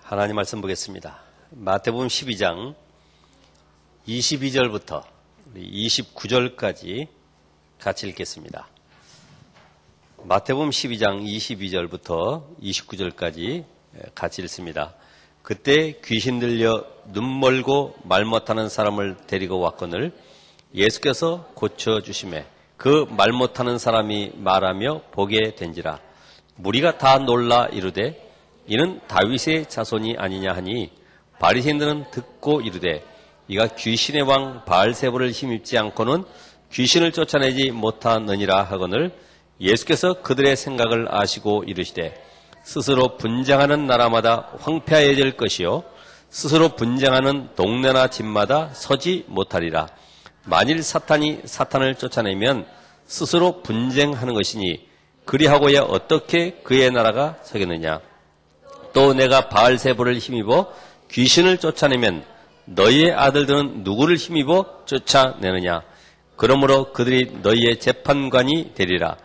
하나님 말씀 보겠습니다. 마태복음 12장 22절부터 29절까지 같이 읽겠습니다. 마태복음 12장 22절부터 29절까지 같이 읽습니다. 그때 귀신 들려 눈 멀고 말 못하는 사람을 데리고 왔거늘 예수께서 고쳐주시매 그 말 못하는 사람이 말하며 보게 된지라. 무리가 다 놀라 이르되 이는 다윗의 자손이 아니냐 하니 바리새인들은 듣고 이르되 이가 귀신의 왕 바알세불을 힘입지 않고는 귀신을 쫓아내지 못하느니라 하거늘 예수께서 그들의 생각을 아시고 이르시되 스스로 분쟁하는 나라마다 황폐해질 것이요 스스로 분쟁하는 동네나 집마다 서지 못하리라. 만일 사탄이 사탄을 쫓아내면 스스로 분쟁하는 것이니 그리하고야 어떻게 그의 나라가 서겠느냐. 또 내가 바알세불을 힘입어 귀신을 쫓아내면 너희의 아들들은 누구를 힘입어 쫓아내느냐. 그러므로 그들이 너희의 재판관이 되리라.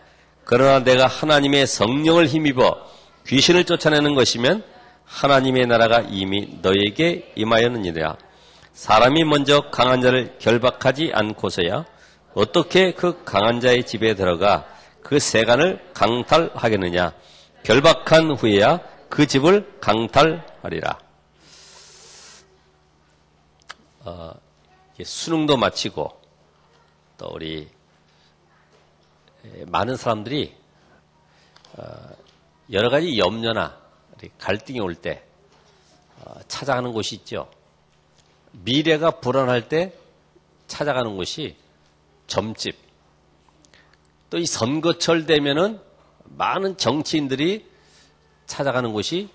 그러나 내가 하나님의 성령을 힘입어 귀신을 쫓아내는 것이면 하나님의 나라가 이미 너희에게 임하였느니라. 사람이 먼저 강한 자를 결박하지 않고서야 어떻게 그 강한 자의 집에 들어가 그 세간을 강탈하겠느냐. 결박한 후에야 그 집을 강탈하리라. 수능도 마치고 또 우리 많은 사람들이 여러 가지 염려나 갈등이 올 때 찾아가는 곳이 있죠. 미래가 불안할 때 찾아가는 곳이 점집. 또 이 선거철 되면은 많은 정치인들이 찾아가는 곳이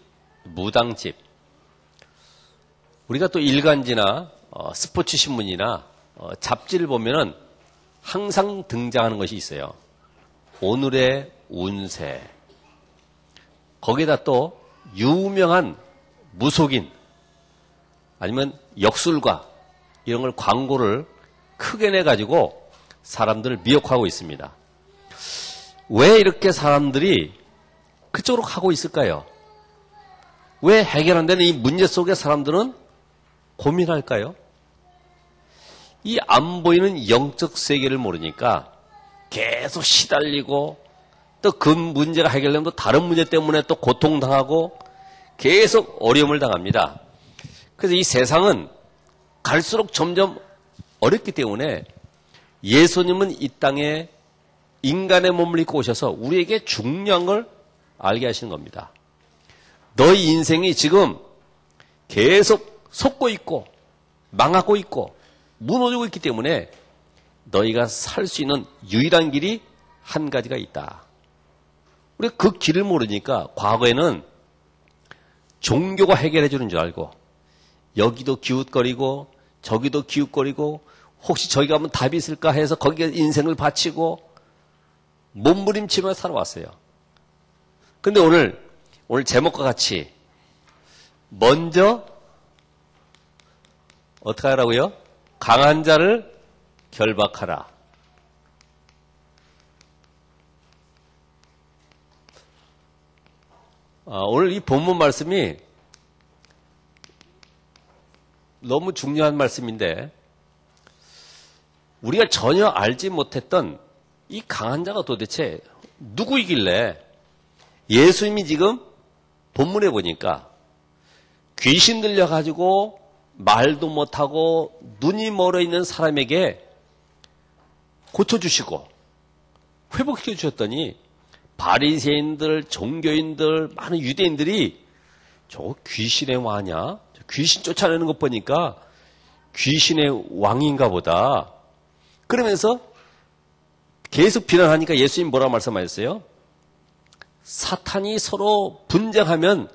무당집. 우리가 또 일간지나 스포츠 신문이나 잡지를 보면은 항상 등장하는 것이 있어요. 오늘의 운세. 거기다 또 유명한 무속인 아니면 역술가 이런 걸 광고를 크게 내가지고 사람들을 미혹하고 있습니다. 왜 이렇게 사람들이 그쪽으로 가고 있을까요? 왜 해결 안 되는 이 문제 속에 사람들은 고민할까요? 이 안 보이는 영적 세계를 모르니까 계속 시달리고 또 그 문제가 해결되면 또 다른 문제 때문에 또 고통당하고 계속 어려움을 당합니다. 그래서 이 세상은 갈수록 점점 어렵기 때문에 예수님은 이 땅에 인간의 몸을 입고 오셔서 우리에게 중요한 걸 알게 하시는 겁니다. 너희 인생이 지금 계속 속고 있고 망하고 있고 무너지고 있기 때문에 너희가 살 수 있는 유일한 길이 한 가지가 있다. 우리가 그 길을 모르니까 과거에는 종교가 해결해 주는 줄 알고 여기도 기웃거리고 저기도 기웃거리고 혹시 저기 가면 답이 있을까 해서 거기에 인생을 바치고 몸부림치며 살아왔어요. 근데 오늘 제목과 같이 먼저 어떻게 하라고요? 강한 자를 결박하라. 오늘 이 본문 말씀이 너무 중요한 말씀인데 우리가 전혀 알지 못했던 이 강한 자가 도대체 누구이길래 예수님이 지금 본문에 보니까 귀신 들려가지고 말도 못하고 눈이 멀어 있는 사람에게 고쳐주시고 회복시켜 주셨더니 바리새인들, 종교인들, 많은 유대인들이 저거 귀신의 왕이냐? 귀신 쫓아내는 것 보니까 귀신의 왕인가 보다. 그러면서 계속 비난하니까 예수님 뭐라고 말씀하셨어요? 사탄이 서로 분쟁하면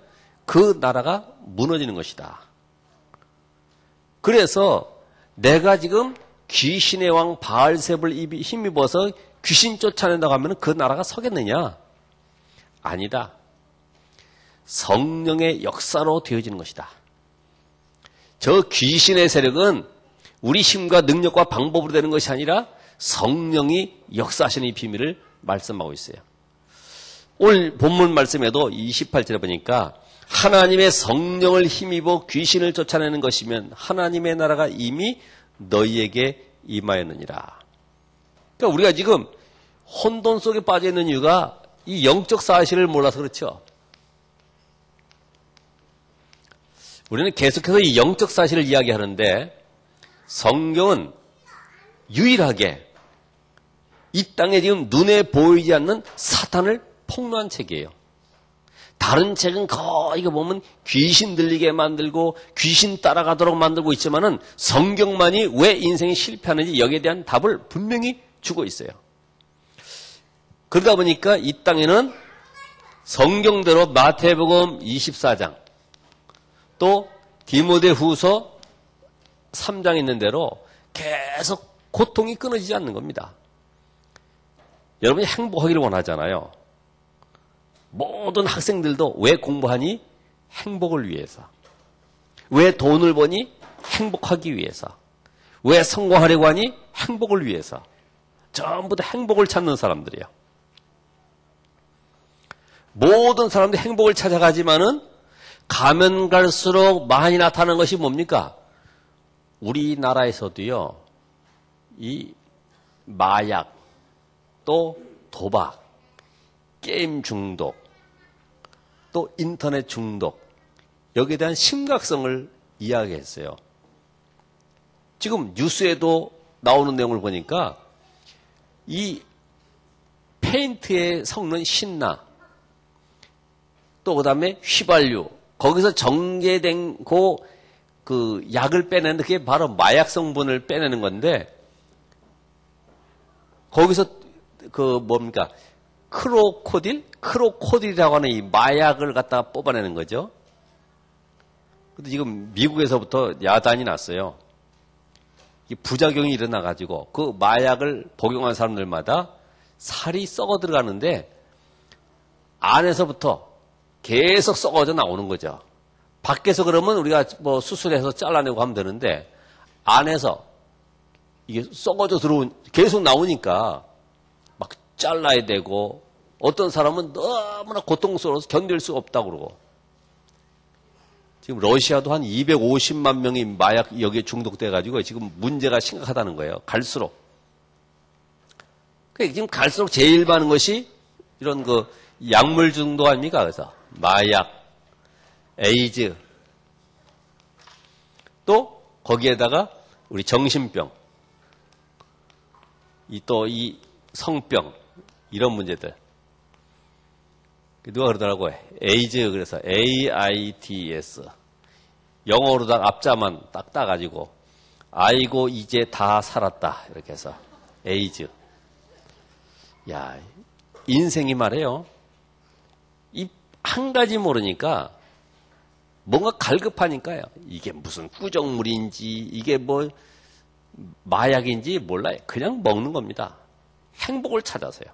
그 나라가 무너지는 것이다. 그래서 내가 지금 귀신의 왕 바알세불 힘입어서 귀신 쫓아낸다고 하면 그 나라가 서겠느냐? 아니다. 성령의 역사로 되어지는 것이다. 저 귀신의 세력은 우리 힘과 능력과 방법으로 되는 것이 아니라 성령이 역사하시는 이 비밀을 말씀하고 있어요. 오늘 본문 말씀에도 28절에 보니까 하나님의 성령을 힘입어 귀신을 쫓아내는 것이면 하나님의 나라가 이미 너희에게 임하였느니라. 그러니까 우리가 지금 혼돈 속에 빠져 있는 이유가 이 영적 사실을 몰라서 그렇죠. 우리는 계속해서 이 영적 사실을 이야기하는데 성경은 유일하게 이 땅에 지금 눈에 보이지 않는 사탄을 폭로한 책이에요. 다른 책은 거의 이거 보면 귀신 들리게 만들고 귀신 따라가도록 만들고 있지만은 성경만이 왜 인생이 실패하는지 여기에 대한 답을 분명히 주고 있어요. 그러다 보니까 이 땅에는 성경대로 마태복음 24장 또 디모데후서 3장 있는 대로 계속 고통이 끊어지지 않는 겁니다. 여러분이 행복하기를 원하잖아요. 모든 학생들도 왜 공부하니? 행복을 위해서. 왜 돈을 버니? 행복하기 위해서. 왜 성공하려고 하니? 행복을 위해서. 전부 다 행복을 찾는 사람들이에요. 모든 사람들이 행복을 찾아가지만은 가면 갈수록 많이 나타나는 것이 뭡니까? 우리나라에서도요, 이 마약, 또 도박, 게임 중독, 또 인터넷 중독, 여기에 대한 심각성을 이야기했어요. 지금 뉴스에도 나오는 내용을 보니까 이 페인트에 섞는 신나, 또 그 다음에 휘발유, 거기서 정제된 그 약을 빼내는데 그게 바로 마약 성분을 빼내는 건데 거기서 그 뭡니까? 크로코딜이라고 하는 이 마약을 갖다가 뽑아내는 거죠. 근데 지금 미국에서부터 야단이 났어요. 이 부작용이 일어나가지고 그 마약을 복용한 사람들마다 살이 썩어 들어가는데 안에서부터 계속 썩어져 나오는 거죠. 밖에서 그러면 우리가 뭐 수술해서 잘라내고 하면 되는데 안에서 이게 썩어져 계속 나오니까 막 잘라야 되고 어떤 사람은 너무나 고통스러워서 견딜 수가 없다고 그러고 지금 러시아도 한 250만 명이 마약 여기에 중독돼가지고 지금 문제가 심각하다는 거예요. 갈수록. 그러니까 지금 갈수록 제일 많은 것이 이런 그 약물 중독 아닙니까? 그래서 마약, 에이즈, 또 거기에다가 우리 정신병, 이 성병 이런 문제들. 누가 그러더라고요. 에이즈 그래서 AIDS 영어로 다 앞자만 딱 따가지고 아이고 이제 다 살았다 이렇게 해서 에이즈. 야 인생이 말이에요. 이 한 가지 모르니까 뭔가 갈급하니까요. 이게 무슨 구정물인지 이게 뭐 마약인지 몰라요. 그냥 먹는 겁니다. 행복을 찾아서요.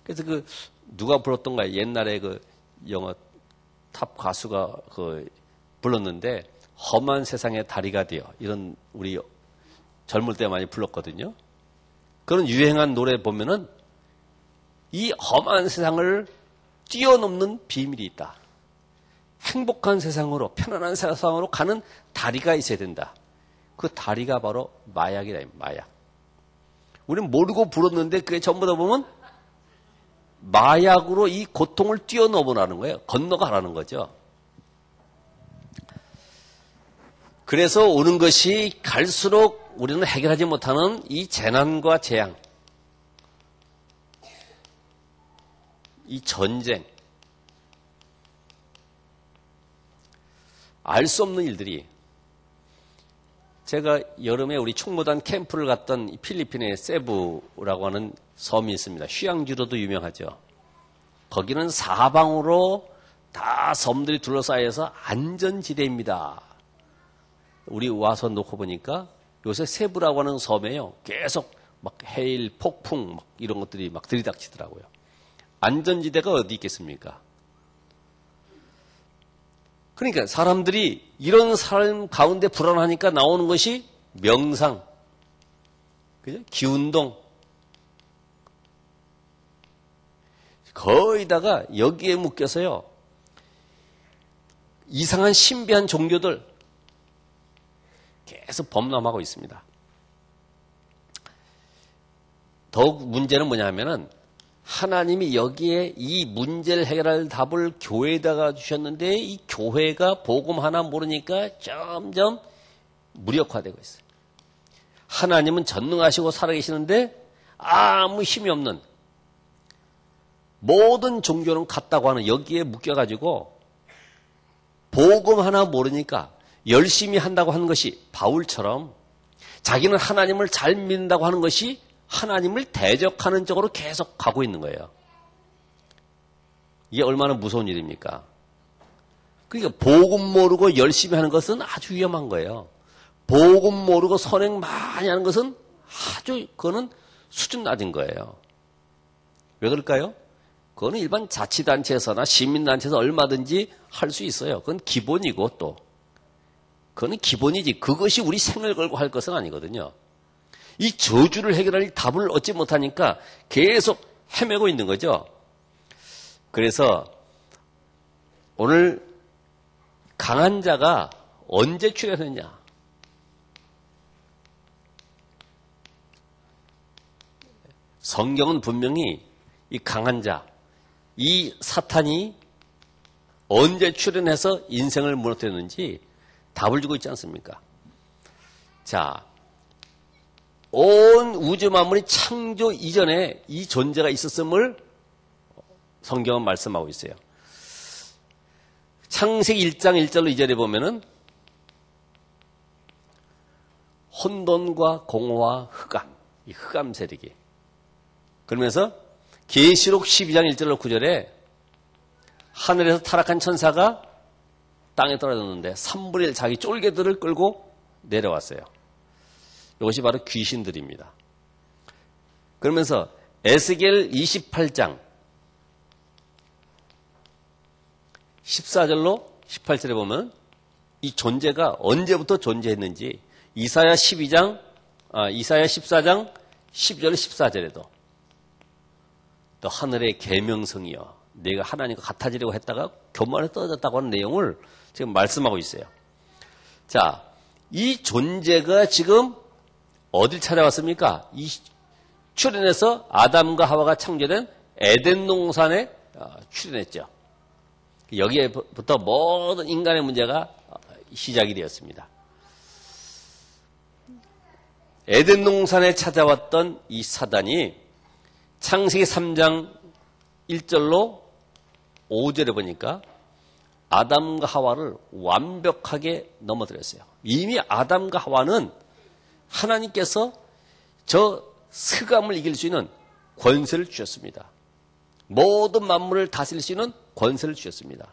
그래서 그 누가 불렀던가요? 옛날에 그 영어 탑 가수가 그 불렀는데 험한 세상의 다리가 되어 이런 우리 젊을 때 많이 불렀거든요. 그런 유행한 노래 보면은 이 험한 세상을 뛰어넘는 비밀이 있다. 행복한 세상으로 편안한 세상으로 가는 다리가 있어야 된다. 그 다리가 바로 마약이다. 마약. 우리는 모르고 불었는데 그게 전부 다 보면 마약으로 이 고통을 뛰어넘으라는 거예요. 건너가라는 거죠. 그래서 오는 것이 갈수록 우리는 해결하지 못하는 이 재난과 재앙, 이 전쟁, 알 수 없는 일들이 제가 여름에 우리 총무단 캠프를 갔던 필리핀의 세부라고 하는 섬이 있습니다. 휴양지로도 유명하죠. 거기는 사방으로 다 섬들이 둘러싸여서 안전지대입니다. 우리 와서 놓고 보니까 요새 세부라고 하는 섬에요. 계속 막 해일, 폭풍 막 이런 것들이 막 들이닥치더라고요. 안전지대가 어디 있겠습니까? 그러니까 사람들이 이런 삶 가운데 불안하니까 나오는 것이 명상, 그죠? 기운동. 거의다가 여기에 묶여서요. 이상한 신비한 종교들 계속 범람하고 있습니다. 더욱 문제는 뭐냐 하면은 하나님이 여기에 이 문제를 해결할 답을 교회에다가 주셨는데 이 교회가 복음 하나 모르니까 점점 무력화되고 있어요. 하나님은 전능하시고 살아계시는데 아무 힘이 없는 모든 종교는 같다고 하는 여기에 묶여가지고 복음 하나 모르니까 열심히 한다고 하는 것이 바울처럼 자기는 하나님을 잘 믿는다고 하는 것이 하나님을 대적하는 쪽으로 계속 가고 있는 거예요. 이게 얼마나 무서운 일입니까? 그러니까 복음 모르고 열심히 하는 것은 아주 위험한 거예요. 복음 모르고 선행 많이 하는 것은 아주 그거는 수준 낮은 거예요. 왜 그럴까요? 그거는 일반 자치단체에서나 시민단체에서 얼마든지 할 수 있어요. 그건 기본이고 또 그거는 기본이지 그것이 우리 생을 걸고 할 것은 아니거든요. 이 저주를 해결할 답을 얻지 못하니까 계속 헤매고 있는 거죠. 그래서 오늘 강한 자가 언제 출현했냐? 성경은 분명히 이 강한 자, 이 사탄이 언제 출현해서 인생을 무너뜨렸는지 답을 주고 있지 않습니까? 자, 온 우주 만물이 창조 이전에 이 존재가 있었음을 성경은 말씀하고 있어요. 창세기 1장 1절로 2절에 보면은 혼돈과 공허와 흑암, 이 흑암 세력이 그러면서 계시록 12장 1절로 9절에 하늘에서 타락한 천사가 땅에 떨어졌는데 3분의 1 자기 쫄개들을 끌고 내려왔어요. 이것이 바로 귀신들입니다. 그러면서 에스겔 28장 14절로 18절에 보면 이 존재가 언제부터 존재했는지 이사야 14장 10절 14절에도 또 하늘의 계명성이여 내가 하나님과 같아지려고 했다가 교만에 떨어졌다고 하는 내용을 지금 말씀하고 있어요. 자, 이 존재가 지금 어딜 찾아왔습니까? 이 출현해서 아담과 하와가 창조된 에덴 동산에 출현했죠. 여기에부터 모든 인간의 문제가 시작이 되었습니다. 에덴 동산에 찾아왔던 이 사단이 창세기 3장 1절로 5절에 보니까 아담과 하와를 완벽하게 넘어뜨렸어요. 이미 아담과 하와는 하나님께서 저 흑암을 이길 수 있는 권세를 주셨습니다. 모든 만물을 다스릴 수 있는 권세를 주셨습니다.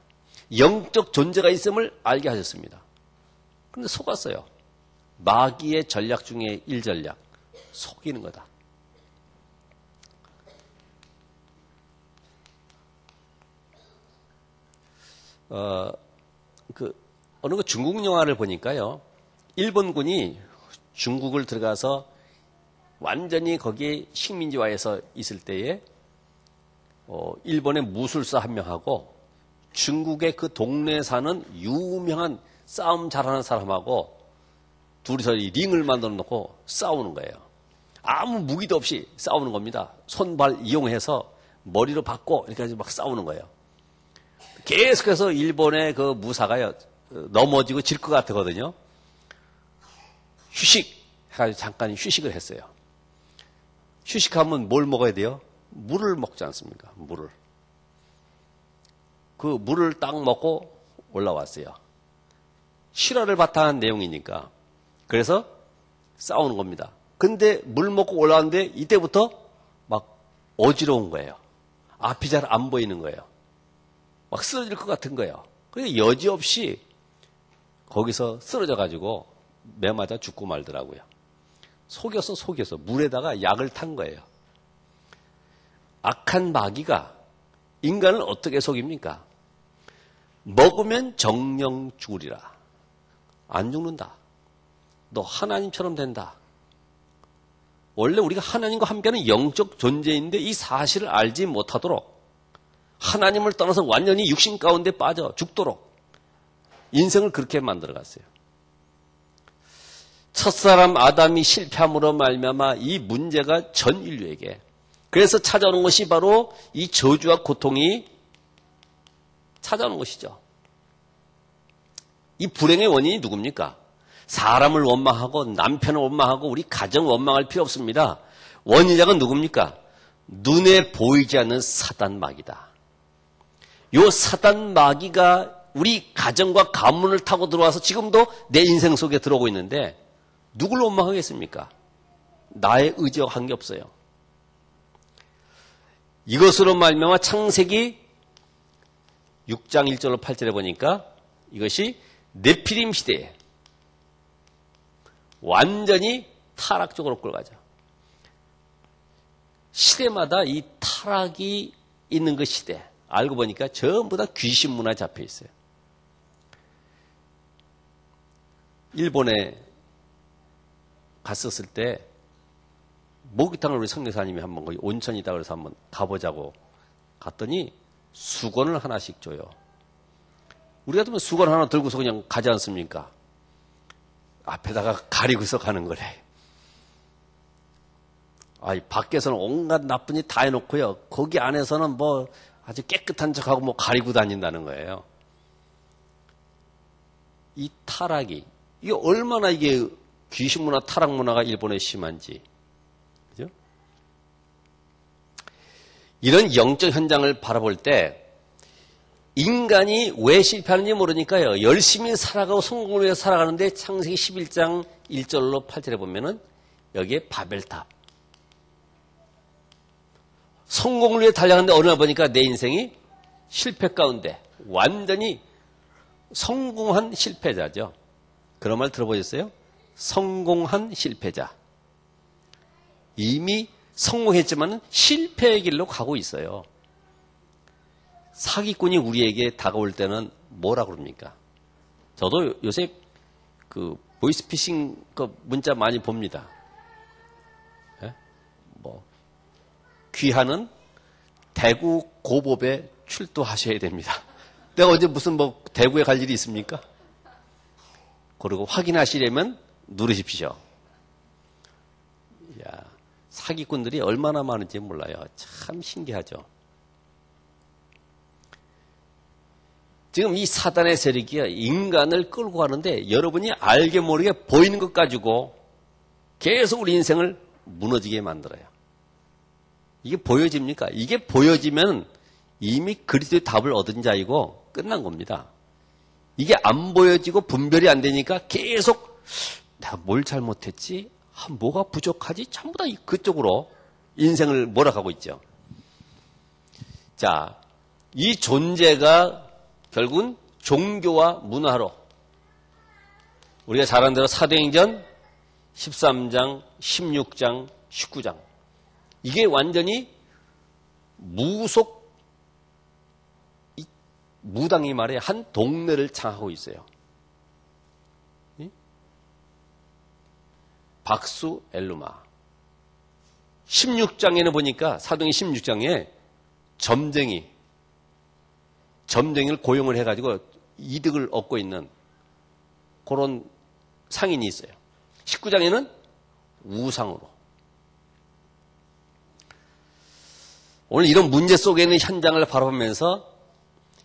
영적 존재가 있음을 알게 하셨습니다. 그런데 속았어요. 마귀의 전략 중에 1전략, 속이는 거다. 어느 그 중국 영화를 보니까요, 일본군이 중국을 들어가서 완전히 거기에 식민지화해서 있을 때에 일본의 무술사 한 명하고 중국의 그 동네에 사는 유명한 싸움 잘하는 사람하고 둘이서 이 링을 만들어 놓고 싸우는 거예요. 아무 무기도 없이 싸우는 겁니다. 손발 이용해서 머리로 박고 이렇게 해서 막 싸우는 거예요. 계속해서 일본의 그 무사가요, 넘어지고 질 것 같거든요. 휴식 해가지고 잠깐 휴식을 했어요. 휴식하면 뭘 먹어야 돼요? 물을 먹지 않습니까? 물을. 그 물을 딱 먹고 올라왔어요. 실화를 바탕한 내용이니까. 그래서 싸우는 겁니다. 근데 물 먹고 올라왔는데 이때부터 막 어지러운 거예요. 앞이 잘 안 보이는 거예요. 막 쓰러질 것 같은 거예요. 그래서 여지없이 거기서 쓰러져가지고 매 맞아 죽고 말더라고요. 속여서 물에다가 약을 탄 거예요. 악한 마귀가 인간을 어떻게 속입니까? 먹으면 정령 죽으리라. 안 죽는다. 너 하나님처럼 된다. 원래 우리가 하나님과 함께하는 영적 존재인데 이 사실을 알지 못하도록 하나님을 떠나서 완전히 육신 가운데 빠져 죽도록 인생을 그렇게 만들어갔어요. 첫사람 아담이 실패함으로 말미암아 이 문제가 전 인류에게, 그래서 찾아오는 것이 바로 이 저주와 고통이 찾아오는 것이죠. 이 불행의 원인이 누굽니까? 사람을 원망하고 남편을 원망하고 우리 가정을 원망할 필요 없습니다. 원인자가 누굽니까? 눈에 보이지 않는 사단 마귀다. 요 사단 마귀가 우리 가정과 가문을 타고 들어와서 지금도 내 인생 속에 들어오고 있는데 누굴 원망하겠습니까? 나의 의지와 관계없어요. 이것으로 말미암아 창세기 6장 1절로 8절에 보니까 이것이 네피림 시대에 완전히 타락적으로 끌어가죠. 시대마다 이 타락이 있는 그 시대, 알고 보니까 전부 다 귀신 문화에 잡혀 있어요. 일본에 갔었을 때 목욕탕을 우리 성교사님이 한번 거기 온천이다 그래서 한번 가보자고 갔더니 수건을 하나씩 줘요. 우리 같으면 수건 하나 들고서 그냥 가지 않습니까? 앞에다가 가리고서 가는 거래. 밖에서는 온갖 나쁜 일 다 해놓고요. 거기 안에서는 뭐 아주 깨끗한 척하고 뭐 가리고 다닌다는 거예요. 이 타락이, 이게 얼마나 이게 귀신 문화, 타락 문화가 일본에 심한지. 그죠? 이런 영적 현장을 바라볼 때 인간이 왜 실패하는지 모르니까요. 열심히 살아가고 성공을 위해 살아가는데 창세기 11장 1절로 8절에 보면은 여기에 바벨탑. 성공을 위해 달려가는데 어느 날 보니까 내 인생이 실패 가운데 완전히 성공한 실패자죠. 그런 말 들어보셨어요? 성공한 실패자. 이미 성공했지만 실패의 길로 가고 있어요. 사기꾼이 우리에게 다가올 때는 뭐라 그럽니까? 저도 요새 그 보이스피싱 그 문자 많이 봅니다. 예? 뭐 귀하는 대구 고법에 출두하셔야 됩니다. 내가 어제 무슨 뭐 대구에 갈 일이 있습니까? 그리고 확인하시려면 누르십시오. 야, 사기꾼들이 얼마나 많은지 몰라요. 참 신기하죠. 지금 이 사단의 세력이 인간을 끌고 가는데 여러분이 알게 모르게 보이는 것 가지고 계속 우리 인생을 무너지게 만들어요. 이게 보여집니까? 이게 보여지면 이미 그리스도의 답을 얻은 자이고 끝난 겁니다. 이게 안 보여지고 분별이 안 되니까 계속 내가 뭘 잘못했지? 뭐가 부족하지? 전부 다 그쪽으로 인생을 몰아가고 있죠. 자, 이 존재가 결국은 종교와 문화로 우리가 잘 아는 대로 사도행전 13장, 16장, 19장 이게 완전히 무당이 말해 한 동네를 창하고 있어요. 박수 엘루마 16장에는 보니까 사도행전 16장에 점쟁이를 고용을 해가지고 이득을 얻고 있는 그런 상인이 있어요. 19장에는 우상으로. 오늘 이런 문제 속에 있는 현장을 바라보면서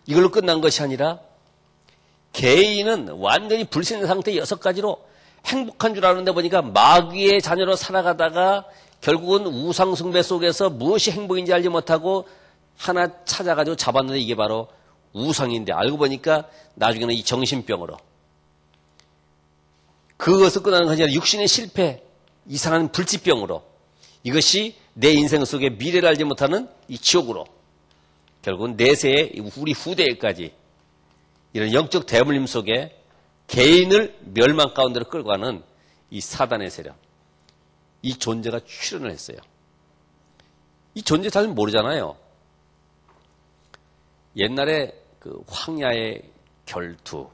이걸로 끝난 것이 아니라 개인은 완전히 불신의 상태 6가지로 행복한 줄 아는데 보니까 마귀의 자녀로 살아가다가 결국은 우상숭배 속에서 무엇이 행복인지 알지 못하고 하나 찾아가지고 잡았는데 이게 바로 우상인데 알고 보니까 나중에는 이 정신병으로 그것을 끝나는 것이 아니라 육신의 실패, 이상한 불치병으로 이것이 내 인생 속에 미래를 알지 못하는 이 지옥으로 결국은 내세에 우리 후대에까지 이런 영적 대물림 속에 개인을 멸망 가운데로 끌고 가는 이 사단의 세력 이 존재가 출현을 했어요. 이 존재 잘 모르잖아요. 옛날에 그 황야의 결투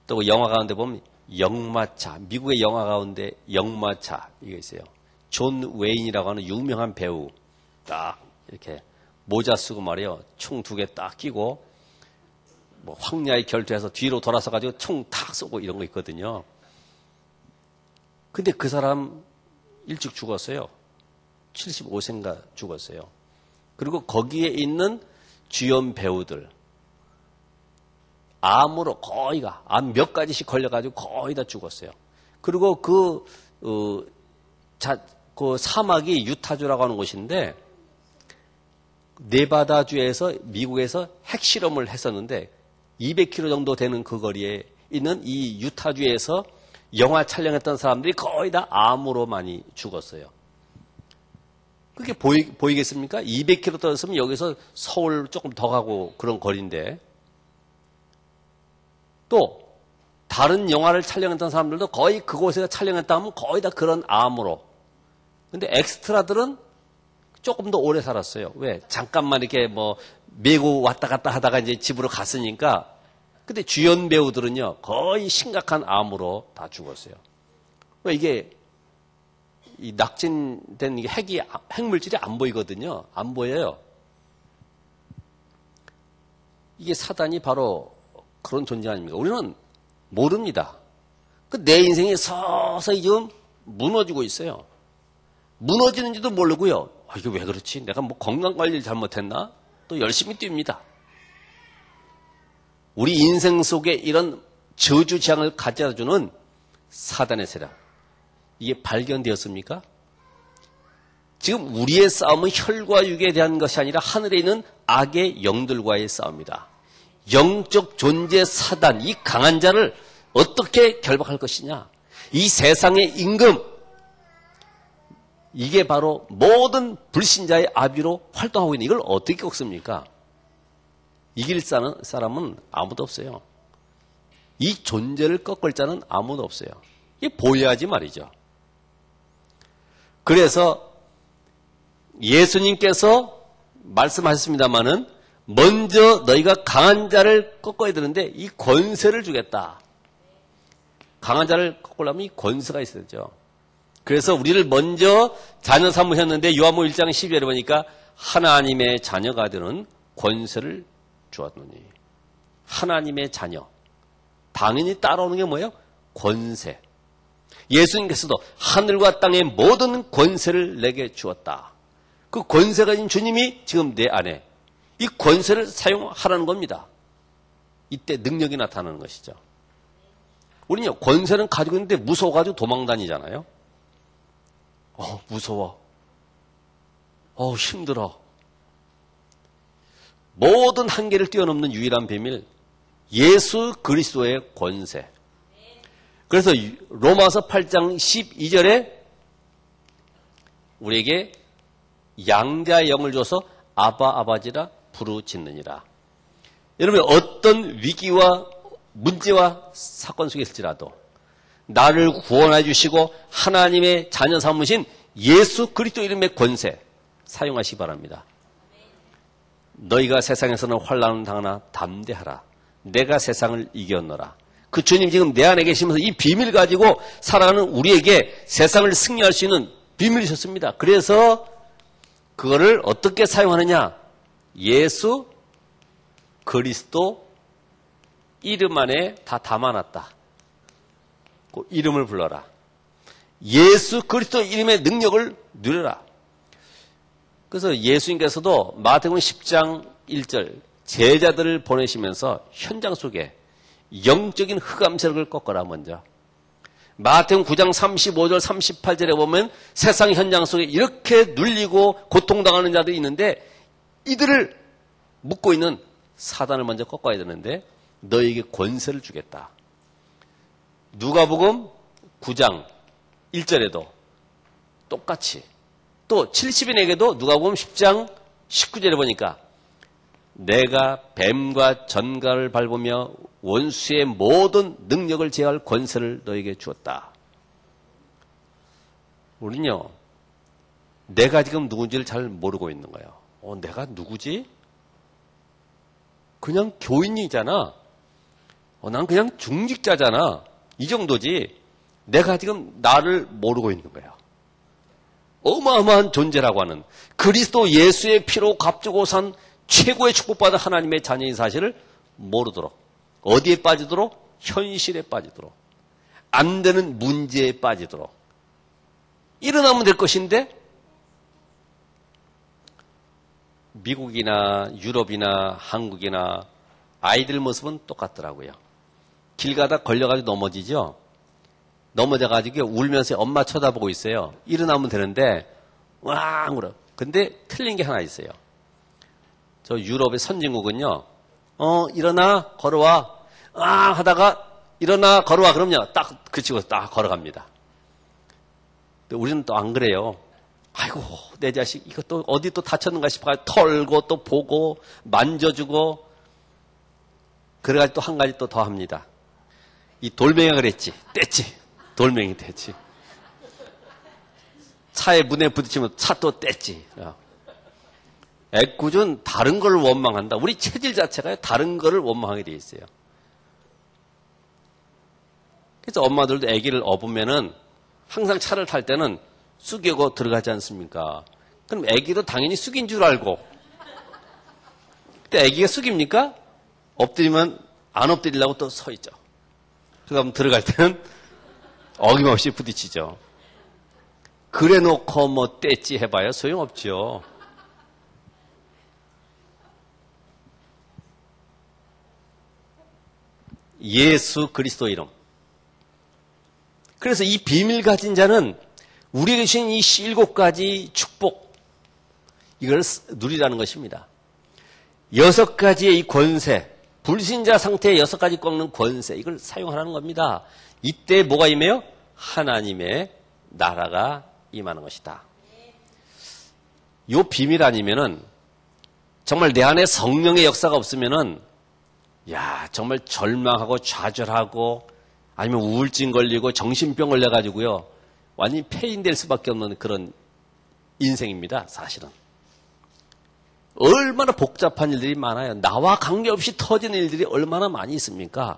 또 영화 가운데 보면 역마차 미국의 영화 가운데 역마차 이게 있어요. 존 웨인이라고 하는 유명한 배우 딱 이렇게 모자 쓰고 말이에요. 총 2개 딱 끼고 뭐 황야에 결투해서 뒤로 돌아서 가지고 총 탁 쏘고 이런 거 있거든요. 근데 그 사람 일찍 죽었어요. 75세인가 죽었어요. 그리고 거기에 있는 주연 배우들 암으로 거의가 암 몇 가지씩 걸려가지고 거의 다 죽었어요. 그리고 그 사막이 유타주라고 하는 곳인데 네바다주에서 미국에서 핵실험을 했었는데 200km 정도 되는 그 거리에 있는 이 유타주에서 영화 촬영했던 사람들이 거의 다 암으로 많이 죽었어요. 그게 보이겠습니까? 200km 떨어졌으면 여기서 서울 조금 더 가고 그런 거리인데 또 다른 영화를 촬영했던 사람들도 거의 그곳에서 촬영했다 하면 거의 다 그런 암으로. 근데 엑스트라들은 조금 더 오래 살았어요. 왜? 잠깐만 이렇게 뭐 메고 왔다 갔다 하다가 이제 집으로 갔으니까. 근데 주연 배우들은요 거의 심각한 암으로 다 죽었어요. 왜? 이게 이 낙진된 이게 핵물질이 안 보이거든요. 안 보여요. 이게 사단이 바로 그런 존재 아닙니까? 우리는 모릅니다. 내 인생이 서서히 지금 무너지고 있어요. 무너지는지도 모르고요. 이게 왜 그렇지? 내가 뭐 건강관리를 잘못했나? 또 열심히 뜁니다. 우리 인생 속에 이런 저주장을 가져다주는 사단의 세력. 이게 발견되었습니까? 지금 우리의 싸움은 혈과 육에 대한 것이 아니라 하늘에 있는 악의 영들과의 싸움이다. 영적 존재 사단, 이 강한 자를 어떻게 결박할 것이냐? 이 세상의 임금, 이게 바로 모든 불신자의 아비로 활동하고 있는 이걸 어떻게 꺾습니까? 이길 사람은 아무도 없어요. 이 존재를 꺾을 자는 아무도 없어요. 이게 보여야지 말이죠. 그래서 예수님께서 말씀하셨습니다마는 먼저 너희가 강한 자를 꺾어야 되는데 이 권세를 주겠다. 강한 자를 꺾으려면 이 권세가 있어야 되죠. 그래서 우리를 먼저 자녀 삼으셨는데 요한복음 1장 12절에 보니까 하나님의 자녀가 되는 권세를 주었노니. 하나님의 자녀. 당연히 따라오는 게 뭐예요? 권세. 예수님께서도 하늘과 땅의 모든 권세를 내게 주었다. 그 권세가 있는 주님이 지금 내 안에 이 권세를 사용하라는 겁니다. 이때 능력이 나타나는 것이죠. 우리는요, 권세는 가지고 있는데 무서워가지고 도망다니잖아요. 무서워. 힘들어. 모든 한계를 뛰어넘는 유일한 비밀, 예수 그리스도의 권세. 그래서 로마서 8장 12절에 우리에게 양자의 영을 줘서 아바 아바지라 부르짖느니라. 여러분 어떤 위기와 문제와 사건 속에 있을지라도 나를 구원해 주시고 하나님의 자녀 삼으신 예수 그리스도 이름의 권세 사용하시기 바랍니다. 너희가 세상에서는 환난을 당하나 담대하라. 내가 세상을 이겼노라. 그 주님 지금 내 안에 계시면서 이 비밀 가지고 살아가는 우리에게 세상을 승리할 수 있는 비밀이셨습니다. 그래서 그거를 어떻게 사용하느냐? 예수 그리스도 이름 안에 다 담아놨다. 그 이름을 불러라. 예수 그리스도 이름의 능력을 누려라. 그래서 예수님께서도 마태복음 10장 1절 제자들을 보내시면서 현장 속에 영적인 흑암 세력을 꺾어라 먼저. 마태복음 9장 35절 38절에 보면 세상 현장 속에 이렇게 눌리고 고통당하는 자들이 있는데 이들을 묶고 있는 사단을 먼저 꺾어야 되는데 너에게 권세를 주겠다. 누가복음 9장 1절에도 똑같이 또 70인에게도 누가복음 10장 19절에 보니까 내가 뱀과 전갈을 밟으며 원수의 모든 능력을 제어할 권세를 너에게 주었다. 우리는요, 내가 지금 누군지를 잘 모르고 있는 거예요. 내가 누구지? 그냥 교인이잖아. 난 그냥 중직자잖아. 이 정도지. 내가 지금 나를 모르고 있는 거예요. 어마어마한 존재라고 하는 그리스도 예수의 피로 값주고 산 최고의 축복받은 하나님의 자녀인 사실을 모르도록. 어디에 빠지도록? 현실에 빠지도록. 안 되는 문제에 빠지도록. 일어나면 될 것인데 미국이나 유럽이나 한국이나 아이들 모습은 똑같더라고요. 길 가다 걸려가지고 넘어지죠. 넘어져가지고 울면서 엄마 쳐다보고 있어요. 일어나면 되는데 왕 울어. 근데 틀린 게 하나 있어요. 저 유럽의 선진국은요. 일어나 걸어와. 하다가 일어나 걸어와. 그럼요. 딱 그치고 딱 걸어갑니다. 근데 우리는 또 안 그래요. 아이고 내 자식 이거 또 어디 또 다쳤는가 싶어 털고 또 보고 만져주고 그래가지고 또 한 가지 또 더 합니다. 이 돌멩이가 그랬지. 뗐지. 돌멩이 뗐지. 차에 문에 부딪히면 차 또 뗐지. 애꿎은 다른 걸 원망한다. 우리 체질 자체가 다른 거를 원망하게 돼 있어요. 그래서 엄마들도 아기를 업으면은 항상 차를 탈 때는 숙이고 들어가지 않습니까? 그럼 아기도 당연히 숙인 줄 알고. 근데 아기가 숙입니까? 엎드리면 안 엎드리려고 또 서 있죠. 그다음 들어갈 때는 어김없이 부딪히죠. 그래 놓고 뭐 뗐지 해봐야 소용없죠. 예수 그리스도 이름. 그래서 이 비밀 가진 자는 우리에게 주신 이 7가지 축복, 이걸 누리라는 것입니다. 6가지의 이 권세, 불신자 상태의 6가지 꺾는 권세, 이걸 사용하라는 겁니다. 이때 뭐가 임해요? 하나님의 나라가 임하는 것이다. 이 비밀 아니면은 정말 내 안에 성령의 역사가 없으면은 정말 절망하고 좌절하고 아니면 우울증 걸리고 정신병 걸려가지고요. 완전히 폐인될 수밖에 없는 그런 인생입니다. 사실은. 얼마나 복잡한 일들이 많아요. 나와 관계없이 터지는 일들이 얼마나 많이 있습니까?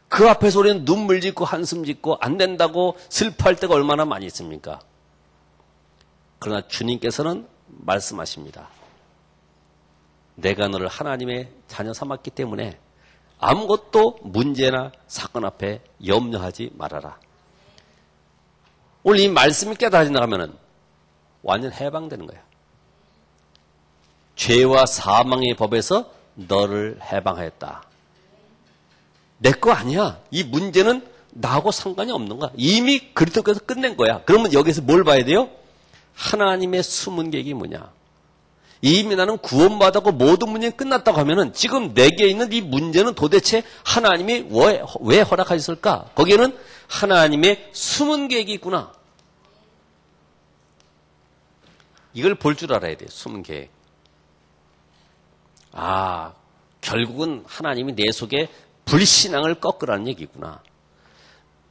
그 앞에서 우리는 눈물 짓고 한숨 짓고 안 된다고 슬퍼할 때가 얼마나 많이 있습니까? 그러나 주님께서는 말씀하십니다. 내가 너를 하나님의 자녀 삼았기 때문에 아무것도 문제나 사건 앞에 염려하지 말아라. 오늘 이 말씀을 깨달아진다 하면은 완전 해방되는 거야. 죄와 사망의 법에서 너를 해방하였다. 내 거 아니야. 이 문제는 나하고 상관이 없는 거야. 이미 그리스도께서 끝낸 거야. 그러면 여기서 뭘 봐야 돼요? 하나님의 숨은 계획이 뭐냐? 이미 나는 구원받았고 모든 문제는 끝났다고 하면은 지금 내게 있는 이 문제는 도대체 하나님이 왜 허락하셨을까? 거기에는 하나님의 숨은 계획이 있구나. 이걸 볼 줄 알아야 돼요. 숨은 계획. 결국은 하나님이 내 속에 불신앙을 꺾으라는 얘기구나.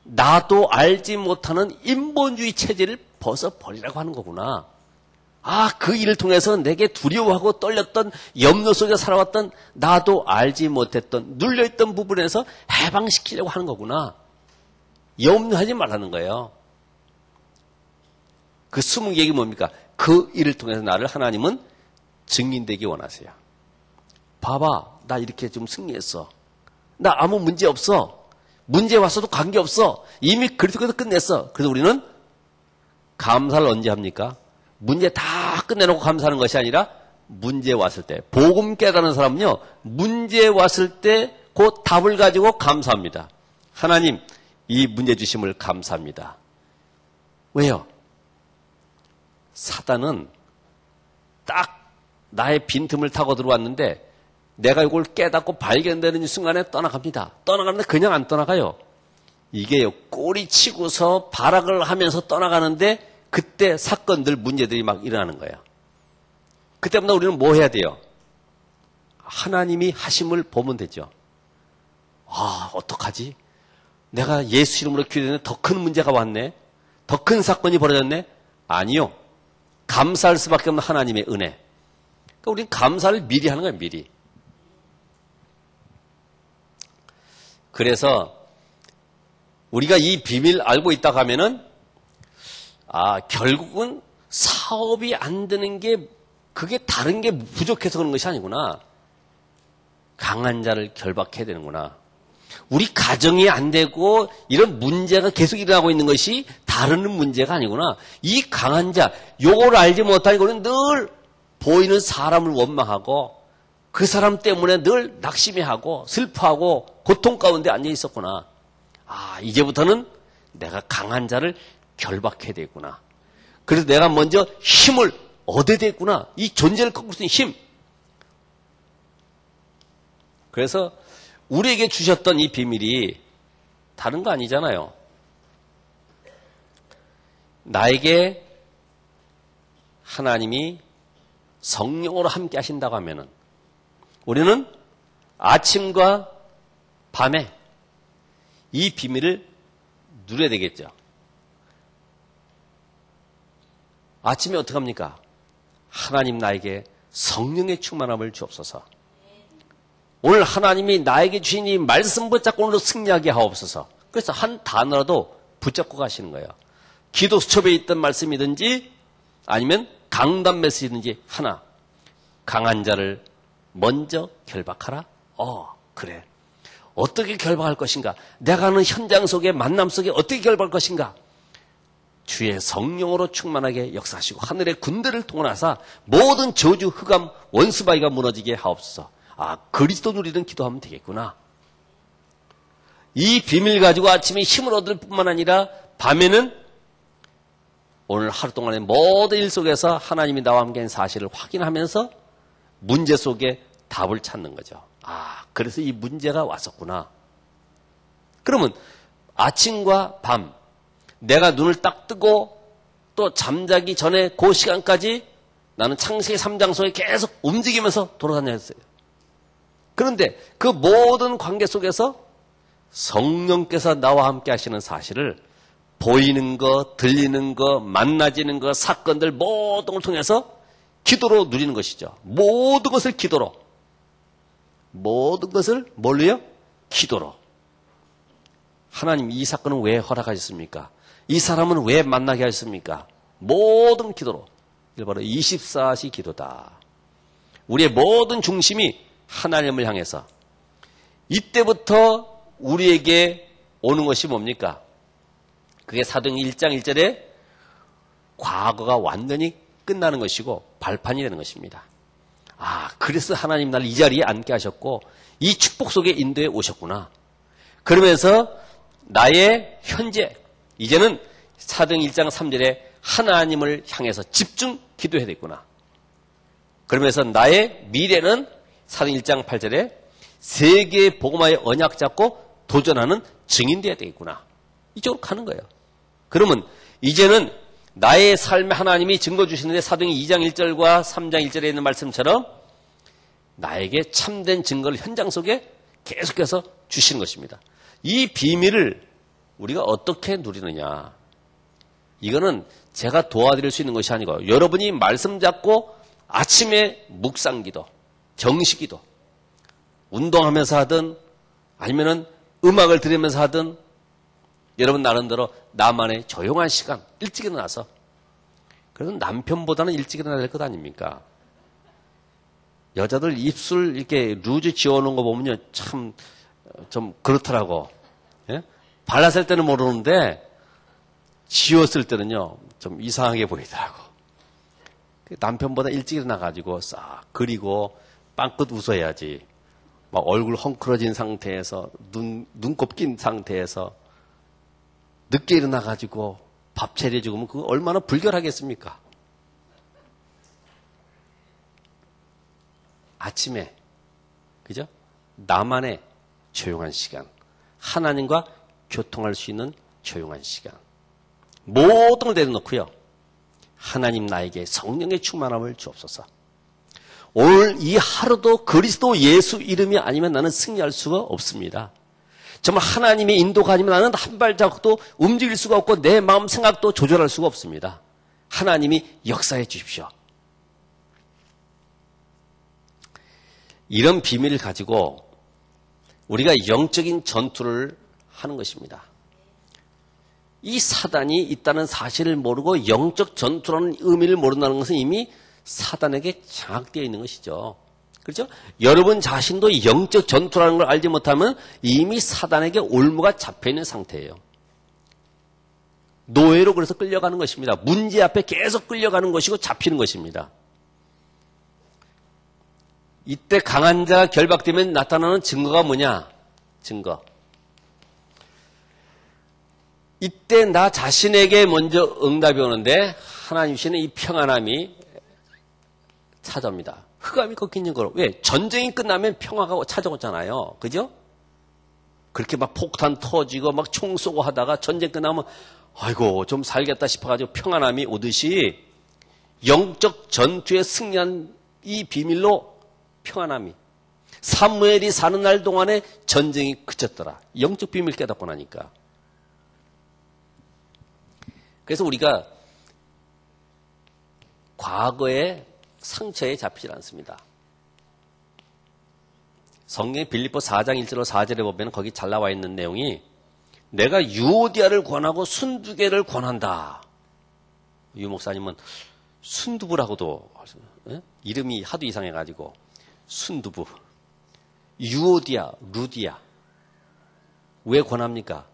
나도 알지 못하는 인본주의 체제를 벗어버리라고 하는 거구나. 그 일을 통해서 내게 두려워하고 떨렸던 염려 속에 살아왔던 나도 알지 못했던 눌려있던 부분에서 해방시키려고 하는 거구나. 염려하지 말라는 거예요. 그 숨은 계획이 뭡니까? 그 일을 통해서 나를 하나님은 증인되기 원하세요. 봐봐, 나 이렇게 좀 승리했어. 나 아무 문제 없어. 문제 왔어도 관계없어. 이미 그리스도께서 끝냈어. 그래서 우리는 감사를 언제 합니까? 문제 다 끝내놓고 감사하는 것이 아니라 문제 왔을 때. 복음 깨달은 사람은요. 문제 왔을 때 그 답을 가지고 감사합니다. 하나님, 이 문제 주심을 감사합니다. 왜요? 사단은 딱 나의 빈틈을 타고 들어왔는데 내가 이걸 깨닫고 발견되는 순간에 떠나갑니다. 떠나가는데 그냥 안 떠나가요. 이게요, 꼬리 치고서 발악을 하면서 떠나가는데 그때 사건들, 문제들이 막 일어나는 거예요. 그때마다 우리는 뭐 해야 돼요? 하나님이 하심을 보면 되죠. 어떡하지? 내가 예수 이름으로 기도했는데 더 큰 문제가 왔네? 더 큰 사건이 벌어졌네? 아니요. 감사할 수밖에 없는 하나님의 은혜. 그러니까 우리는 감사를 미리 하는 거예요, 미리. 그래서 우리가 이 비밀 알고 있다고 하면은 결국은 사업이 안 되는 게 그게 다른 게 부족해서 그런 것이 아니구나. 강한 자를 결박해야 되는구나. 우리 가정이 안 되고 이런 문제가 계속 일어나고 있는 것이 다른 문제가 아니구나. 이 강한 자, 요걸 알지 못하니까 늘 보이는 사람을 원망하고 그 사람 때문에 늘 낙심해하고 슬퍼하고 고통 가운데 앉아 있었구나. 아, 이제부터는 내가 강한 자를 결박해야 되겠구나. 그래서 내가 먼저 힘을 얻어야 되겠구나. 이 존재를 꺾을 수 있는 힘. 그래서 우리에게 주셨던 이 비밀이 다른 거 아니잖아요. 나에게 하나님이 성령으로 함께 하신다고 하면은 우리는 아침과 밤에 이 비밀을 누려야 되겠죠. 아침에 어떻게 합니까? 하나님 나에게 성령의 충만함을 주옵소서. 오늘 하나님이 나에게 주신 이 말씀 붙잡고 오늘도 승리하게 하옵소서. 그래서 한 단어라도 붙잡고 가시는 거예요. 기도 수첩에 있던 말씀이든지 아니면 강단 메시지든지 하나. 강한 자를 먼저 결박하라. 그래. 어떻게 결박할 것인가? 내가 하는 현장 속에 만남 속에 어떻게 결박할 것인가? 주의 성령으로 충만하게 역사하시고 하늘의 군대를 통하사 모든 저주, 흑암, 원수바위가 무너지게 하옵소서. 아, 그리스도 누리는 기도하면 되겠구나. 이 비밀 가지고 아침에 힘을 얻을 뿐만 아니라 밤에는 오늘 하루 동안의 모든 일 속에서 하나님이 나와 함께한 사실을 확인하면서 문제 속에 답을 찾는 거죠. 아, 그래서 이 문제가 왔었구나. 그러면 아침과 밤 내가 눈을 딱 뜨고 또 잠자기 전에 그 시간까지 나는 창세기 3장 속에 계속 움직이면서 돌아다녔어요. 그런데 그 모든 관계 속에서 성령께서 나와 함께 하시는 사실을 보이는 거, 들리는 거, 만나지는 거, 사건들 모든 걸 통해서 기도로 누리는 것이죠. 모든 것을 기도로. 모든 것을 뭘로요? 기도로. 하나님 이 사건은 왜 허락하셨습니까? 이 사람은 왜 만나게 하셨습니까? 모든 기도로. 이게 바로 24시 기도다. 우리의 모든 중심이 하나님을 향해서. 이때부터 우리에게 오는 것이 뭡니까? 그게 사도행전 1장 1절에 과거가 완전히 끝나는 것이고 발판이 되는 것입니다. 아, 그래서 하나님 나를 이 자리에 앉게 하셨고 이 축복 속에 인도해 오셨구나. 그러면서 나의 현재, 이제는 사도행전 1장 3절에 하나님을 향해서 집중 기도해야 되겠구나. 그러면서 나의 미래는 사도행전 1장 8절에 세계 복음화의 언약 잡고 도전하는 증인되어야 되겠구나. 이쪽으로 가는 거예요. 그러면 이제는 나의 삶에 하나님이 증거 주시는데 사도행전 2장 1절과 3장 1절에 있는 말씀처럼 나에게 참된 증거를 현장 속에 계속해서 주시는 것입니다. 이 비밀을 우리가 어떻게 누리느냐. 이거는 제가 도와드릴 수 있는 것이 아니고 여러분이 말씀 잡고 아침에 묵상기도, 정식기도, 운동하면서 하든 아니면은 음악을 들으면서 하든 여러분 나름대로 나만의 조용한 시간 일찍 일어나서 그래도 남편보다는 일찍 일어나야 될 것 아닙니까? 여자들 입술 이렇게 루즈 지워놓은 거 보면요 참 좀 그렇더라고. 예? 발랐을 때는 모르는데 지웠을 때는요 좀 이상하게 보이더라고. 남편보다 일찍 일어나가지고 싹 그리고 빵긋 웃어야지. 막 얼굴 헝클어진 상태에서 눈곱 낀 상태에서 늦게 일어나가지고 밥 차려주면 그거 얼마나 불결하겠습니까? 아침에 그죠? 나만의 조용한 시간, 하나님과 교통할 수 있는 조용한 시간, 모든 걸 내려놓고요. 하나님 나에게 성령의 충만함을 주옵소서. 오늘 이 하루도 그리스도 예수 이름이 아니면 나는 승리할 수가 없습니다. 정말 하나님의 인도가 아니면 나는 한 발자국도 움직일 수가 없고 내 마음 생각도 조절할 수가 없습니다. 하나님이 역사해 주십시오. 이런 비밀을 가지고 우리가 영적인 전투를 하는 것입니다. 이 사단이 있다는 사실을 모르고 영적 전투라는 의미를 모른다는 것은 이미 사단에게 장악되어 있는 것이죠. 그렇죠? 여러분 자신도 영적 전투라는 걸 알지 못하면 이미 사단에게 올무가 잡혀있는 상태예요. 노예로 그래서 끌려가는 것입니다. 문제 앞에 계속 끌려가는 것이고 잡히는 것입니다. 이때 강한 자가 결박되면 나타나는 증거가 뭐냐? 증거. 이때 나 자신에게 먼저 응답이 오는데 하나님 주시는 이 평안함이 찾아옵니다. 흑암이 꺾이는 거로. 왜? 전쟁이 끝나면 평화가 찾아오잖아요. 그죠? 그렇게 막 폭탄 터지고 막 총 쏘고 하다가 전쟁 끝나면 아이고 좀 살겠다 싶어가지고 평안함이 오듯이 영적 전투에 승리한 이 비밀로 평안함이 사무엘이 사는 날 동안에 전쟁이 그쳤더라. 영적 비밀 깨닫고 나니까. 그래서 우리가 과거의 상처에 잡히지 않습니다. 성경의 빌립보 4장 1절로 4절에 보면 거기 잘 나와 있는 내용이 내가 유오디아를 권하고 순두개를 권한다. 유 목사님은 순두부라고도 이름이 하도 이상해가지고 순두부, 유오디아, 루디아 왜 권합니까?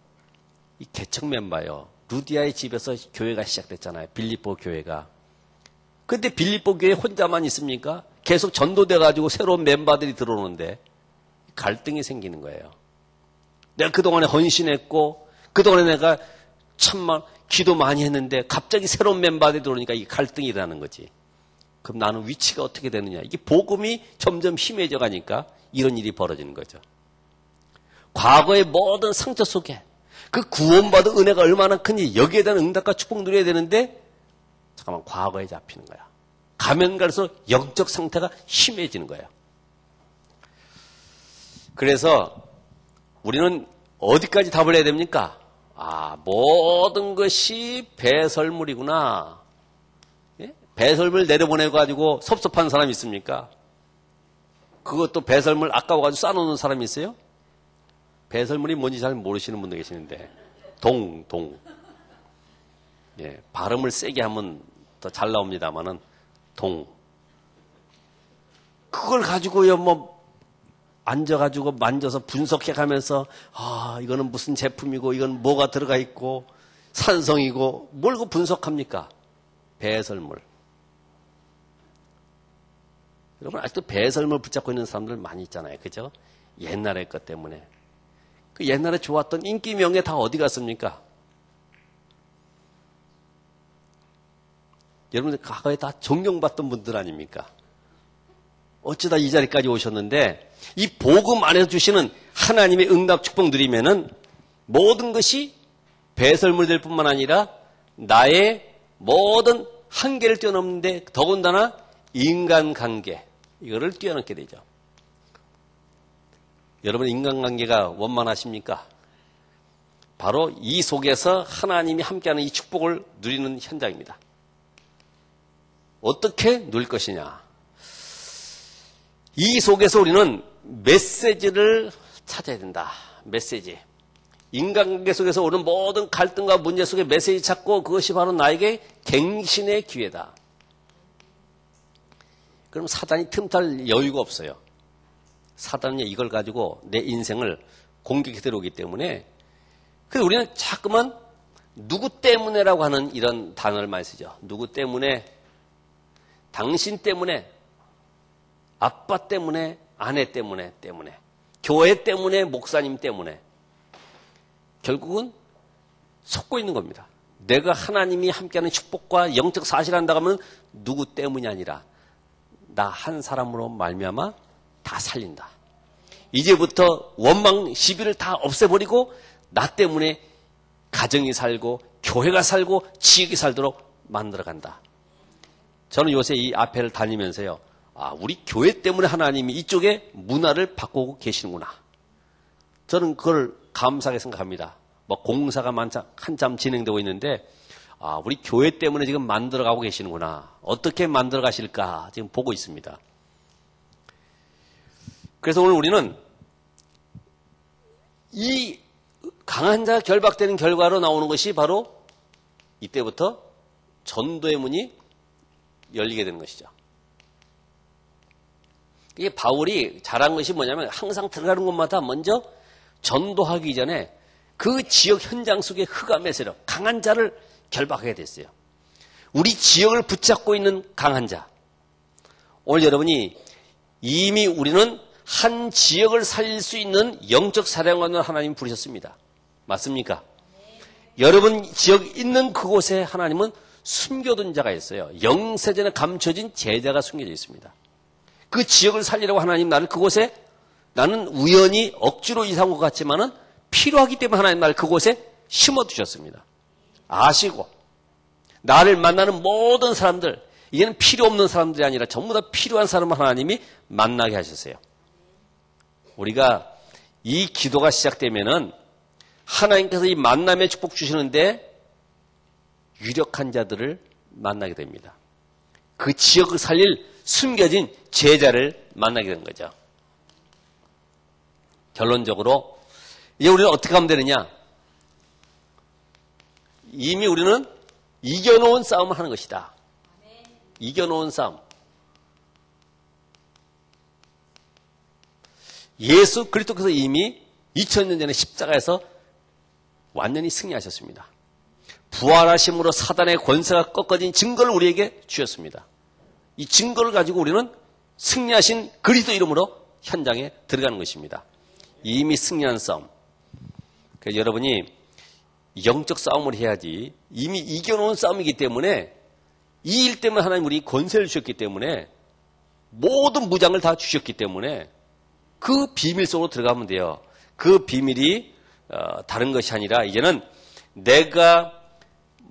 이 개척 멤버예요. 루디아의 집에서 교회가 시작됐잖아요. 빌립보 교회가. 근데 빌립보 교회 혼자만 있습니까? 계속 전도돼가지고 새로운 멤버들이 들어오는데 갈등이 생기는 거예요. 내가 그동안에 헌신했고 그동안에 내가 참만 기도 많이 했는데 갑자기 새로운 멤버들이 들어오니까 이 갈등이 일어나는 거지. 그럼 나는 위치가 어떻게 되느냐. 이게 복음이 점점 심해져 가니까 이런 일이 벌어지는 거죠. 과거의 모든 상처 속에 그 구원받은 은혜가 얼마나 큰지 여기에 대한 응답과 축복 누려야 되는데 잠깐만 과거에 잡히는 거야. 가면 갈수록 영적 상태가 심해지는 거예요. 그래서 우리는 어디까지 답을 해야 됩니까? 모든 것이 배설물이구나. 예? 배설물 내려보내가지고 섭섭한 사람이 있습니까? 그것도 배설물 아까워가지고 싸놓는 사람이 있어요? 배설물이 뭔지 잘 모르시는 분도 계시는데 동. 예, 발음을 세게 하면 더 잘 나옵니다만은 동. 그걸 가지고요 뭐 앉아가지고 만져서 분석해가면서 이거는 무슨 제품이고 이건 뭐가 들어가 있고 산성이고 뭘 그 분석합니까? 배설물. 여러분 아직도 배설물 붙잡고 있는 사람들 많이 있잖아요. 그죠? 옛날의 것 때문에. 그 옛날에 좋았던 인기 명예 다 어디 갔습니까? 여러분들 과거에 다 존경받던 분들 아닙니까? 어쩌다 이 자리까지 오셨는데 이 복음 안에서 주시는 하나님의 응답 축복 누리면은 모든 것이 배설물 될 뿐만 아니라 나의 모든 한계를 뛰어넘는데 더군다나 인간관계 이거를 뛰어넘게 되죠. 여러분 인간관계가 원만하십니까? 바로 이 속에서 하나님이 함께하는 이 축복을 누리는 현장입니다. 어떻게 누릴 것이냐? 이 속에서 우리는 메시지를 찾아야 된다. 메시지. 인간관계 속에서 오는 모든 갈등과 문제 속에 메시지 찾고 그것이 바로 나에게 갱신의 기회다. 그럼 사단이 틈탈 여유가 없어요. 사단은 이걸 가지고 내 인생을 공격해 들어오기 때문에 그래서 우리는 자꾸만 누구 때문에라고 하는 이런 단어를 많이 쓰죠. 누구 때문에, 당신 때문에, 아빠 때문에, 아내 때문에, 교회 때문에, 목사님 때문에. 결국은 속고 있는 겁니다. 내가 하나님이 함께하는 축복과 영적 사실한다고 하면 누구 때문이 아니라 나 한 사람으로 말미암아 다 살린다. 이제부터 원망 시비를 다 없애버리고 나 때문에 가정이 살고 교회가 살고 지역이 살도록 만들어간다. 저는 요새 이 앞에를 다니면서요. 우리 교회 때문에 하나님이 이쪽에 문화를 바꾸고 계시는구나. 저는 그걸 감사하게 생각합니다. 뭐 공사가 한참 진행되고 있는데 우리 교회 때문에 지금 만들어가고 계시는구나. 어떻게 만들어 가실까 지금 보고 있습니다. 그래서 오늘 우리는 이 강한 자가 결박되는 결과로 나오는 것이 바로 이때부터 전도의 문이 열리게 되는 것이죠. 이게 바울이 잘한 것이 뭐냐면 항상 들어가는 곳마다 먼저 전도하기 전에 그 지역 현장 속의 흑암의 세력, 강한 자를 결박하게 됐어요. 우리 지역을 붙잡고 있는 강한 자. 오늘 여러분이 이미 우리는 한 지역을 살릴 수 있는 영적 사령관을 하나님 부르셨습니다. 맞습니까? 여러분 지역 있는 그곳에 하나님은 숨겨둔 자가 있어요. 영세전에 감춰진 제자가 숨겨져 있습니다. 그 지역을 살리려고 하나님 나를 그곳에, 나는 우연히 억지로 이사 온 것 같지만은 필요하기 때문에 하나님 나를 그곳에 심어두셨습니다. 아시고 나를 만나는 모든 사람들, 이제는 필요 없는 사람들이 아니라 전부 다 필요한 사람을 하나님이 만나게 하셨어요. 우리가 이 기도가 시작되면은 하나님께서 이 만남의 축복 주시는데 유력한 자들을 만나게 됩니다. 그 지역을 살릴 숨겨진 제자를 만나게 되는 거죠. 결론적으로 이제 우리는 어떻게 하면 되느냐? 이미 우리는 이겨놓은 싸움을 하는 것이다. 이겨놓은 싸움. 예수 그리스도께서 이미 2000년 전에 십자가에서 완전히 승리하셨습니다. 부활하심으로 사단의 권세가 꺾어진 증거를 우리에게 주셨습니다. 이 증거를 가지고 우리는 승리하신 그리스도 이름으로 현장에 들어가는 것입니다. 이미 승리한 싸움. 그래서 여러분이 영적 싸움을 해야지, 이미 이겨놓은 싸움이기 때문에 이 일 때문에 하나님 우리 권세를 주셨기 때문에 모든 무장을 다 주셨기 때문에 그 비밀 속으로 들어가면 돼요. 그 비밀이 다른 것이 아니라 이제는 내가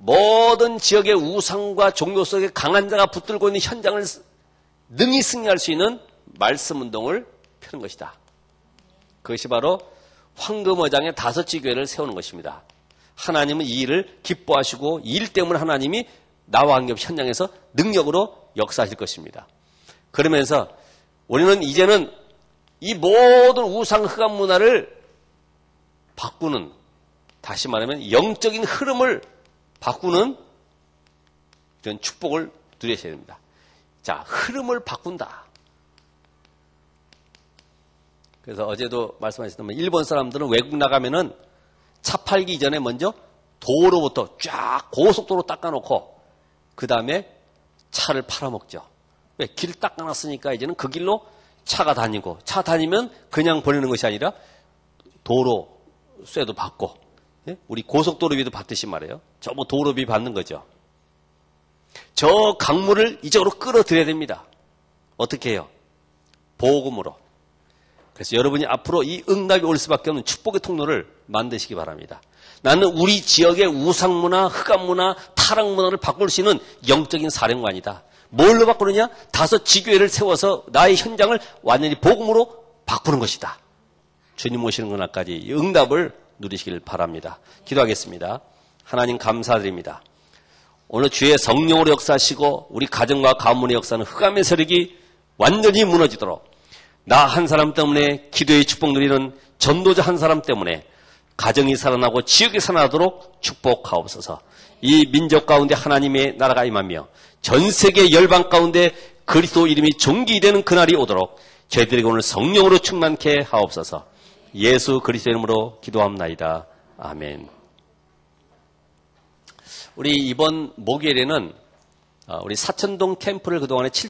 모든 지역의 우상과 종교 속에 강한 자가 붙들고 있는 현장을 능히 승리할 수 있는 말씀 운동을 펴는 것이다. 그것이 바로 황금어장의 5지 교회를 세우는 것입니다. 하나님은 이 일을 기뻐하시고 이 일 때문에 하나님이 나와 관계없이 현장에서 능력으로 역사하실 것입니다. 그러면서 우리는 이제는 이 모든 우상 흑암 문화를 바꾸는, 다시 말하면 영적인 흐름을 바꾸는 이런 축복을 누리셔야 됩니다. 자, 흐름을 바꾼다. 그래서 어제도 말씀하셨지만 일본 사람들은 외국 나가면은 차 팔기 이전에 먼저 도로부터 쫙 고속도로 닦아놓고 그 다음에 차를 팔아먹죠. 왜? 길 닦아놨으니까 이제는 그 길로 차가 다니고, 차 다니면 그냥 보내는 것이 아니라 도로 쇠도 받고, 예? 우리 고속도로비도 받듯이 말이에요. 저 뭐 도로비 받는 거죠. 저 강물을 이쪽으로 끌어들여야 됩니다. 어떻게 해요? 복음으로. 그래서 여러분이 앞으로 이 응답이 올 수밖에 없는 축복의 통로를 만드시기 바랍니다. 나는 우리 지역의 우상문화, 흑암문화, 타락문화를 바꿀 수 있는 영적인 사령관이다. 뭘로 바꾸느냐? 5 교회를 세워서 나의 현장을 완전히 복음으로 바꾸는 것이다. 주님 오시는 그날까지 이 응답을 누리시길 바랍니다. 기도하겠습니다. 하나님 감사드립니다. 오늘 주의 성령으로 역사하시고 우리 가정과 가문의 역사는 흑암의 세력이 완전히 무너지도록, 나 한 사람 때문에 기도의 축복 누리는 전도자 한 사람 때문에 가정이 살아나고 지역이 살아나도록 축복하옵소서. 이 민족 가운데 하나님의 나라가 임하며 전 세계 열방 가운데 그리스도 이름이 존귀되는 그날이 오도록 저희들에게 오늘 성령으로 충만케 하옵소서. 예수 그리스도 이름으로 기도합나이다. 아멘. 우리 이번 목요일에는 우리 사천동 캠프를 그동안에